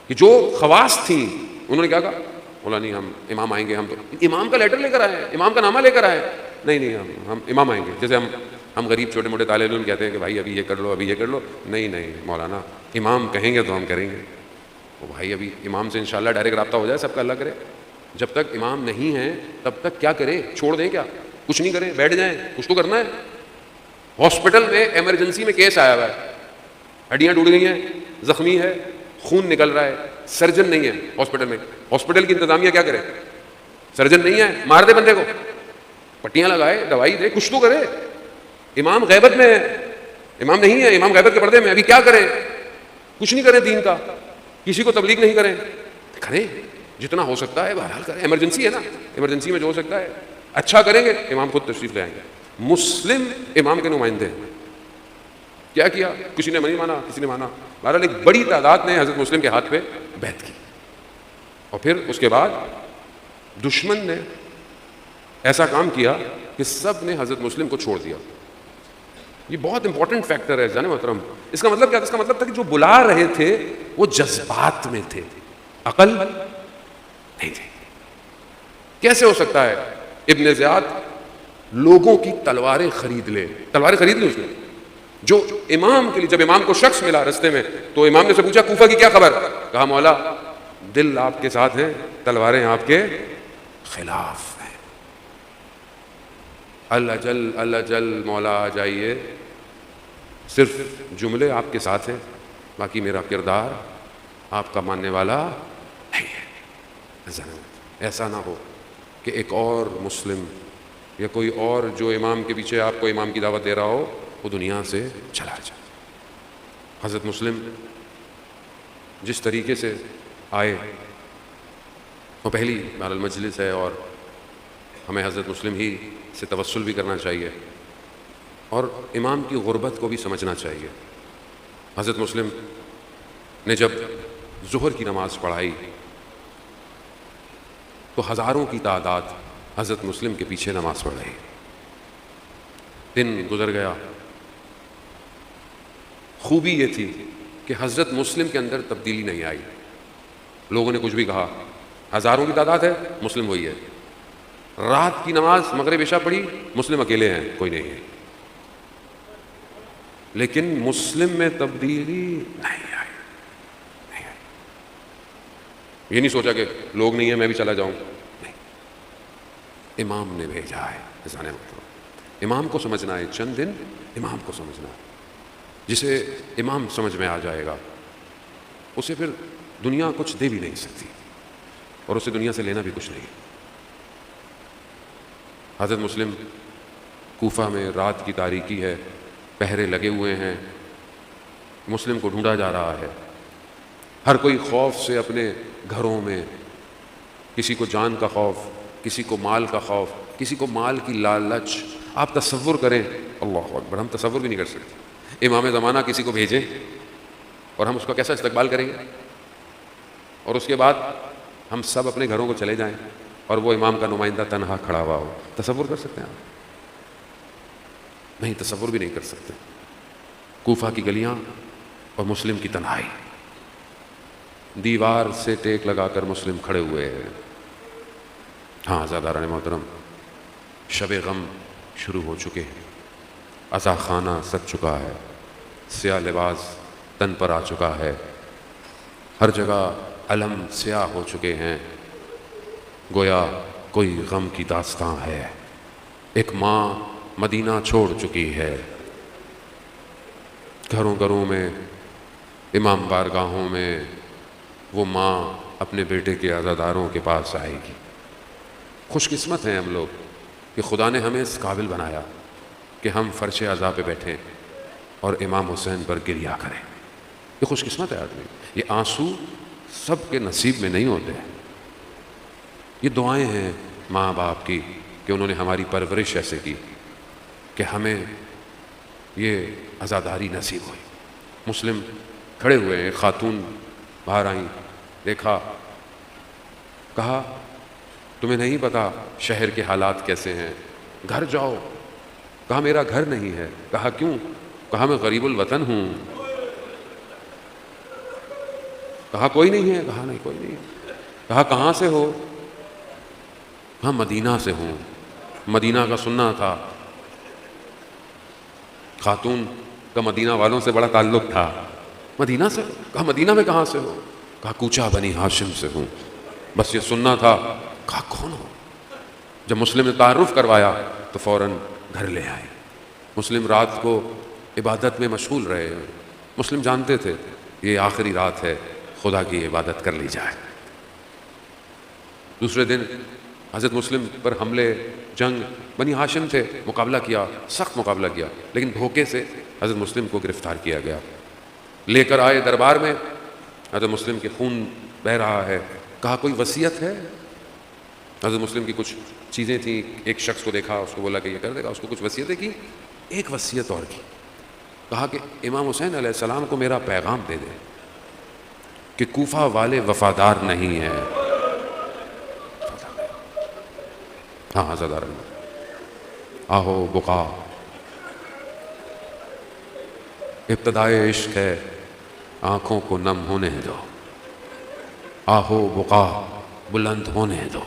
کہ جو خواص تھیں، انہوں نے کیا کہا، بولا نہیں ہم امام آئیں گے، ہم تو امام کا لیٹر لے کر آئے، امام کا نامہ لے کر آئے. نہیں ہم امام آئیں گے. جیسے ہم غریب چھوٹے موٹے طالب علم کہتے ہیں کہ بھائی ابھی یہ کر لو، ابھی یہ کر لو. نہیں مولانا، امام کہیں گے تو ہم کریں گے. وہ بھائی ابھی امام سے انشاءاللہ ڈائریکٹ رابطہ ہو جائے، سب کا اللہ کرے. جب تک امام نہیں ہیں تب تک کیا کریں، چھوڑ دیں کیا، کچھ نہیں کریں، بیٹھ جائیں، کچھ تو کرنا ہے. ہاسپٹل میں ایمرجنسی میں کیس آیا ہوا ہے، ہڈیاں ٹوٹ گئی ہیں، زخمی ہے، خون نکل رہا ہے، سرجن نہیں ہے ہاسپٹل میں. ہاسپٹل کی انتظامیہ کیا کرے، سرجن نہیں ہے، مار دے بندے کو، پٹیاں لگائے، دوائی دے، کچھ تو کرے. امام غیبت میں ہے، امام نہیں ہے، امام غیبت کے پردے میں. ابھی کیا کریں، کچھ نہیں کریں دین کا، کسی کو تبلیغ نہیں کریں جتنا ہو سکتا ہے بہرحال کریں. ایمرجنسی ہے نا، ایمرجنسی میں جو ہو سکتا ہے اچھا کریں گے. امام خود تشریف لے آئیں گے. مسلم امام کے نمائندے کیا کیا، کسی نے نہیں مانا، کسی نے مانا. بہرحال ایک بڑی تعداد نے حضرت مسلم کے ہاتھ پہ بیعت کی، اور پھر اس کے بعد دشمن نے ایسا کام کیا کہ سب نے حضرت مسلم کو چھوڑ دیا. یہ بہت امپورٹنٹ فیکٹر ہے جان محترم. اس کا مطلب کیا تھا، اس کا مطلب تھا کہ جو بلا رہے تھے وہ جذبات میں تھے، عقل نہیں تھی. کیسے ہو سکتا ہے ابن زیاد لوگوں کی تلواریں خرید لے اس نے، جو امام کے لیے. جب امام کو شخص ملا رستے میں تو امام نے سے پوچھا کوفہ کی کیا خبر، کہا مولا دل آپ کے ساتھ ہیں، تلواریں آپ کے خلاف ہیں. اللہ جل مولا آ جائیے، صرف جملے آپ کے ساتھ ہیں، باقی میرا کردار آپ کا ماننے والا نہیں ہے. ایسا نہ ہو کہ ایک اور مسلم یا کوئی اور جو امام کے پیچھے آپ کو امام کی دعوت دے رہا ہو وہ دنیا سے چلا جائے. حضرت مسلم جس طریقے سے آئے وہ پہلی بہرحال مجلس ہے، اور ہمیں حضرت مسلم ہی سے توسل بھی کرنا چاہیے اور امام کی غربت کو بھی سمجھنا چاہیے۔ حضرت مسلم نے جب ظہر کی نماز پڑھائی تو ہزاروں کی تعداد حضرت مسلم کے پیچھے نماز پڑھ رہی۔ دن گزر گیا، خوبی یہ تھی کہ حضرت مسلم کے اندر تبدیلی نہیں آئی۔ لوگوں نے کچھ بھی کہا، ہزاروں کی تعداد ہے، مسلم وہی ہے۔ رات کی نماز مغرب عشاء پڑھی، مسلم اکیلے ہیں، کوئی نہیں ہے، لیکن مسلم میں تبدیلی نہیں آئی۔ یہ نہیں سوچا کہ لوگ نہیں ہیں میں بھی چلا جاؤں، نہیں، امام نے بھیجا ہے۔ امام کو سمجھنا ہے، چند دن امام کو سمجھنا ہے۔ جسے امام سمجھ میں آ جائے گا اسے پھر دنیا کچھ دے بھی نہیں سکتی، اور اسے دنیا سے لینا بھی کچھ نہیں۔ حضرت مسلم کوفہ میں رات کی تاریکی ہے، پہرے لگے ہوئے ہیں، مسلم کو ڈھونڈا جا رہا ہے۔ ہر کوئی خوف سے اپنے گھروں میں، کسی کو جان کا خوف، کسی کو مال کا خوف، کسی کو مال کی لالچ۔ آپ تصور کریں، اللہ اکبر، ہم تصور بھی نہیں کر سکتے امام زمانہ کسی کو بھیجیں اور ہم اس کا کیسا استقبال کریں گے، اور اس کے بعد ہم سب اپنے گھروں کو چلے جائیں اور وہ امام کا نمائندہ تنہا کھڑا ہوا ہو۔ تصور کر سکتے ہیں آپ؟ نہیں، تصور بھی نہیں کر سکتے۔ کوفہ کی گلیاں اور مسلم کی تنہائی، دیوار سے ٹیک لگا کر مسلم کھڑے ہوئے ہیں۔ ہاں عزاداران محترم، شب غم شروع ہو چکے ہیں، عزا خانہ سج چکا ہے، سیاہ لباس تن پر آ چکا ہے، ہر جگہ علم سیاہ ہو چکے ہیں، گویا کوئی غم کی داستاں ہے۔ ایک ماں مدینہ چھوڑ چکی ہے، گھروں گھروں میں، امام بارگاہوں میں وہ ماں اپنے بیٹے کے عزاداروں کے پاس آئے گی۔ خوش قسمت ہیں ہم لوگ کہ خدا نے ہمیں اس قابل بنایا کہ ہم فرش عزا پہ بیٹھیں اور امام حسین پر گریہ کریں۔ یہ خوش قسمت ہے آدمی۔ یہ آنسو سب کے نصیب میں نہیں ہوتے ہیں۔ یہ دعائیں ہیں ماں باپ کی کہ انہوں نے ہماری پرورش ایسے کی کہ ہمیں یہ عزاداری نصیب ہوئی۔ مسلم کھڑے ہوئے ہیں، خاتون باہر آئیں، دیکھا، کہا تمہیں نہیں پتا شہر کے حالات کیسے ہیں، گھر جاؤ۔ کہا میرا گھر نہیں ہے۔ کہا کیوں؟ کہا میں غریب الوطن ہوں۔ کہا کوئی نہیں ہے؟ کہا نہیں کوئی نہیں ہے۔ کہا کہاں سے ہو؟ کہا مدینہ سے ہوں۔ مدینہ کا سننا تھا، خاتون کا مدینہ والوں سے بڑا تعلق تھا۔ مدینہ سے؟ کہا مدینہ میں کہاں سے ہو؟ کہا کوچہ بنی ہاشم سے ہوں، بس یہ سننا تھا۔ کہا کون ہو؟ جب مسلم نے تعارف کروایا تو فوراً گھر لے آئے۔ مسلم رات کو عبادت میں مشغول رہے۔ مسلم جانتے تھے یہ آخری رات ہے، خدا کی عبادت کر لی جائے۔ دوسرے دن حضرت مسلم پر حملے، جنگ، بنی ہاشم سے مقابلہ کیا، سخت مقابلہ کیا، لیکن دھوکے سے حضرت مسلم کو گرفتار کیا گیا۔ لے کر آئے دربار میں، حضرت مسلم کے خون بہہ رہا ہے۔ کہا کوئی وصیت ہے؟ حضرت مسلم کی کچھ چیزیں تھیں، ایک شخص کو دیکھا، اس کو بولا کہ یہ کر دے گا، اس کو کچھ وصیتیں کی۔ ایک وصیت اور کی، کہا کہ امام حسین علیہ السلام کو میرا پیغام دے دے کہ کوفہ والے وفادار نہیں ہیں۔ ہاں عزاداران، آہو بقا، ابتدائے عشق ہے، آنکھوں کو نم ہونے دو، آہو بقا بلند ہونے دو۔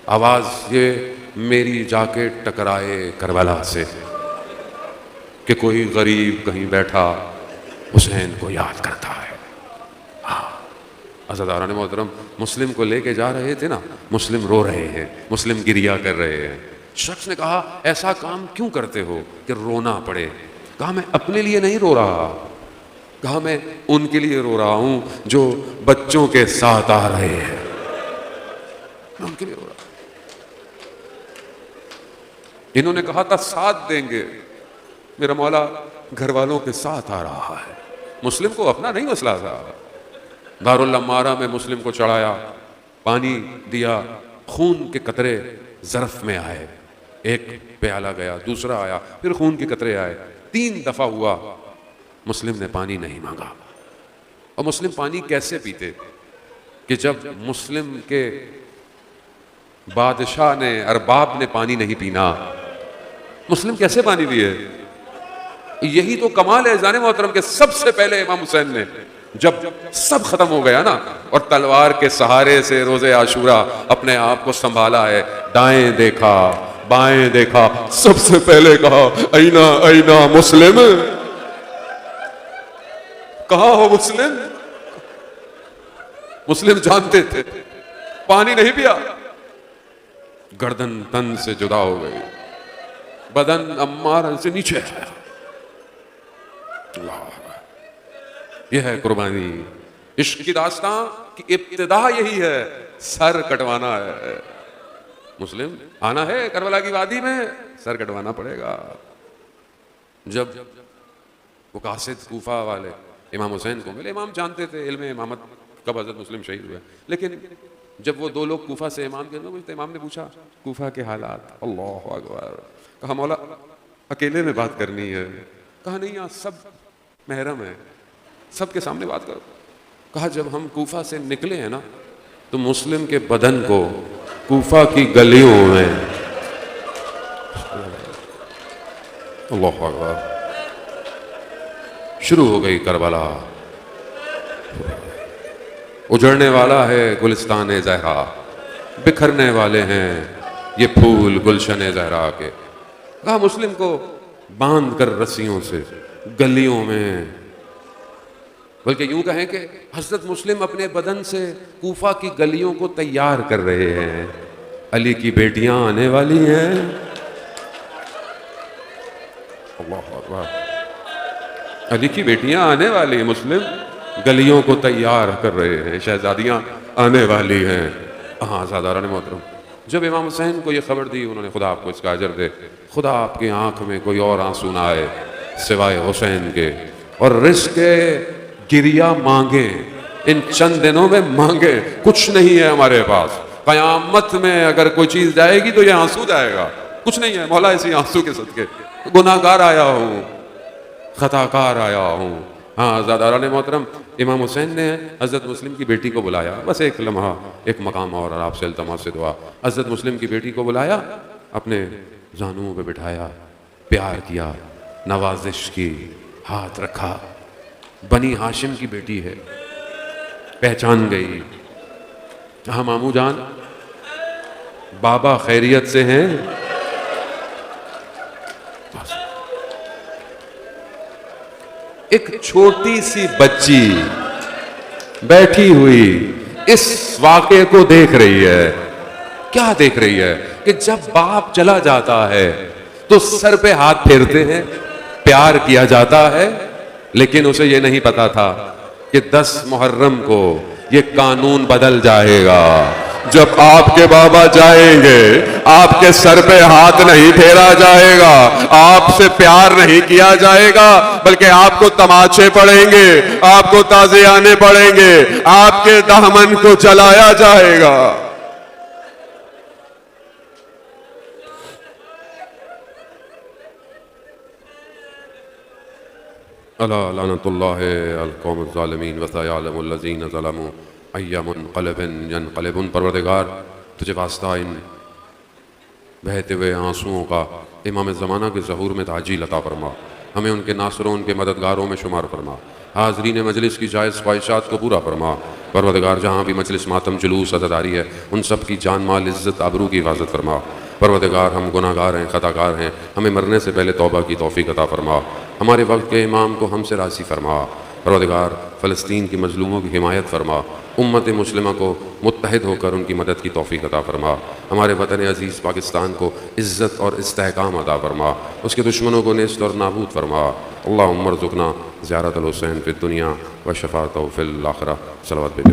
آواز یہ میری جا کے ٹکرائے کربلا سے کہ کوئی غریب کہیں بیٹھا حسین کو یاد کرتا ہے۔ عزاداران محترم، مسلم کو لے کے جا رہے تھے نا، مسلم رو رہے ہیں، مسلم گریہ کر رہے ہیں۔ شخص نے کہا ایسا کام کیوں کرتے ہو کہ رونا پڑے؟ کہا میں اپنے لیے نہیں رو رہا، کہا میں ان کے لیے رو رہا ہوں جو بچوں کے ساتھ آ رہے ہیں، میں ان کے لیے رو رہا ہوں۔ انہوں نے کہا تھا ساتھ دیں گے، میرا مولا گھر والوں کے ساتھ آ رہا ہے۔ مسلم کو اپنا نہیں مسئلہ تھا، دارالامارہ میں مسلم کو چڑھایا، پانی دیا، خون کے قطرے ظرف میں آئے، ایک پیالہ گیا، دوسرا آیا، پھر خون کے قطرے آئے، 3 دفعہ ہوا، مسلم نے پانی نہیں مانگا۔ اور مسلم پانی کیسے پیتے کہ جب مسلم کے بادشاہ نے، ارباب نے پانی نہیں پینا، مسلم کیسے پانی پیے؟ یہی تو کمال ہے عزیزان محترم کہ سب سے پہلے امام حسین نے جب سب ختم ہو گیا نا اور تلوار کے سہارے سے روز عاشورہ اپنے آپ کو سنبھالا ہے، دائیں دیکھا بائیں دیکھا، سب سے پہلے کہا اینا اینا مسلم، کہاں ہو مسلم؟ مسلم جانتے تھے پانی نہیں پیا، گردن تن سے جدا ہو گئی، بدن عمار سے نیچے آیا۔ اللہ، یہ ہے قربانی، عشق کی داستان کی ابتدا یہی ہے، سر کٹوانا ہے۔ مسلم آنا ہے کربلا کی وادی میں، سر کٹوانا پڑے گا۔ جب وہ قاصد کوفہ والے امام حسین کو ملے، امام جانتے تھے علم امامت کب حضرت مسلم شہید ہوئے، لیکن جب وہ 2 لوگ کوفہ سے امام کے اندر، امام نے پوچھا کوفہ کے حالات، اللہ اکبر، کہا مولا اکیلے میں بات کرنی ہے، کہا نہیں یہاں سب محرم ہے، سب کے سامنے بات کرو۔ کہا جب ہم کوفہ سے نکلے ہیں نا تو مسلم کے بدن کو کوفہ کی گلیوں میں، اللہ اکبر، شروع ہو گئی کربلا، اجڑنے والا ہے گلستان زہرا، بکھرنے والے ہیں یہ پھول گلشن زہرا کے۔ کہا مسلم کو باندھ کر رسیوں سے گلیوں میں، بلکہ یوں کہیں کہ حضرت مسلم اپنے بدن سے کوفہ کی گلیوں کو تیار کر رہے ہیں، علی کی بیٹیاں آنے والی ہیں، اللہ اکبر، علی کی بیٹیاں آنے والی ہیں، مسلم گلیوں کو تیار کر رہے ہیں، شہزادیاں آنے والی ہیں۔ ہاں ساداران محترم، جب امام حسین کو یہ خبر دی، انہوں نے خدا آپ کو اس کا اجر دے، خدا آپ کی آنکھ میں کوئی اور آنسو نہ آئے سوائے حسین کے، اور رزق گریا مانگے، ان چند دنوں میں مانگے، کچھ نہیں ہے ہمارے پاس، قیامت میں اگر کوئی چیز جائے گی تو یہ آنسو جائے گا، کچھ نہیں ہے مولا اسی آنسو کے صدقے، گناہگار آیا ہوں، خطا کار آیا ہوں۔ ہاں زاداران محترم، امام حسین نے حضرت مسلم کی بیٹی کو بلایا، بس ایک لمحہ، ایک مقام اور آپ سے التماس سے دعا، حضرت مسلم کی بیٹی کو بلایا، اپنے زانوں پہ بٹھایا، پیار کیا، نوازش کی، ہاتھ رکھا، بنی ہاشم کی بیٹی ہے، پہچان گئی، ہاں ماموں جان بابا خیریت سے ہیں؟ ایک چھوٹی سی بچی بیٹھی ہوئی اس واقعے کو دیکھ رہی ہے، کیا دیکھ رہی ہے کہ جب باپ چلا جاتا ہے تو سر پہ ہاتھ پھیرتے ہیں، پیار کیا جاتا ہے، لیکن اسے یہ نہیں پتا تھا کہ 10 محرم کو یہ قانون بدل جائے گا، جب آپ کے بابا جائیں گے آپ کے سر پہ ہاتھ نہیں پھیرا جائے گا، آپ سے پیار نہیں کیا جائے گا، بلکہ آپ کو تماچے پڑیں گے، آپ کو تازیانے پڑیں گے، آپ کے دامن کو جلایا جائے گا۔ الا لعنت اللہ القوم الظالمین وسیعلم الذین ظلموا ای منقلب ینقلبون۔ پروردگار تجھے واسطہ ان بہتے ہوئے آنسوؤں کا امام زمانہ کے ظہور میں تعجیل عطا فرما، ہمیں ان کے ناصروں ان کے مددگاروں میں شمار فرما، حاضرین مجلس کی جائز خواہشات کو پورا فرما۔ پروردگار جہاں بھی مجلس ماتم جلوس عزاداری ہے ان سب کی جان مال عزت آبرو کی حفاظت فرما۔ پروردگار ہم گناہ گار ہیں، خطا کار ہیں، ہمیں مرنے سے پہلے توبہ کی توفیق عطا فرما، ہمارے وقت کے امام کو ہم سے راضی فرما۔ پروردگار فلسطین کی مظلوموں کی حمایت فرما، امت مسلمہ کو متحد ہو کر ان کی مدد کی توفیق عطا فرما، ہمارے وطن عزیز پاکستان کو عزت اور استحکام عطا فرما، اس کے دشمنوں کو نیست اور نابود فرما۔ اللہم ارزقنا زیارت الحسین فی الدنیا و شفاعتہ فی الآخرہ۔ صلوات بے